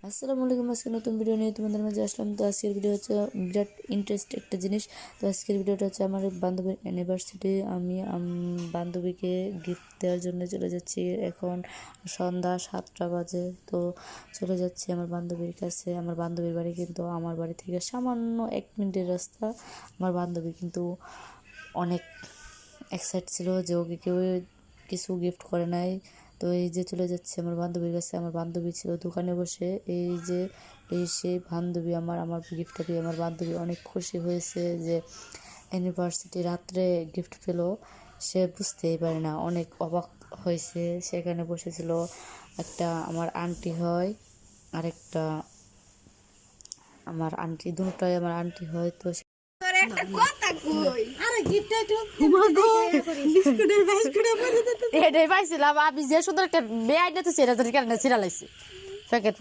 আসসালামু আলাইকুম। আজকে নতুন ভিডিও নিয়ে তোমাদের মাঝে আসলাম। তো আজকের ভিডিও হচ্ছে বিরাট ইন্টারেস্ট একটা জিনিস। তো আজকের ভিডিওটা হচ্ছে আমার বান্ধবীর অ্যানিভার্সারি। আমি বান্ধবীকে গিফট দেওয়ার জন্য চলে যাচ্ছি। এখন সন্ধ্যা 7টা বাজে। তো চলে যাচ্ছি আমার বান্ধবীর কাছে। আমার বান্ধবীর বাড়ি কিন্তু আমার বাড়ি থেকে সামান্য 1 মিনিটের রাস্তা। আমার বান্ধবী কিন্তু অনেক এক্সাইট ছিল যে ওকে কেউ কিছু গিফট করে নাই। তো এই যে চলে যাচ্ছে আমার বান্ধবীর কাছে। আমার বান্ধবী ছিল দোকানে বসে। এই সেই বান্ধবী আমার গিফটটা পেয়ে আমার বান্ধবী অনেক খুশি হয়েছে যে অ্যানিভার্সারি রাত্রে গিফট পেলো। সে বুঝতেই পারে না, অনেক অবাক হয়েছে। সেখানে বসেছিল একটা আমার আন্টি হয়, আরেকটা আমার আন্টি, দুটোই আমার আন্টি হয়। তো এটাই পাইছিলাম আমি, যে সুন্দর একটা বেআইনা তো সেটা কেন ছিড়া লাগছে প্যাকেট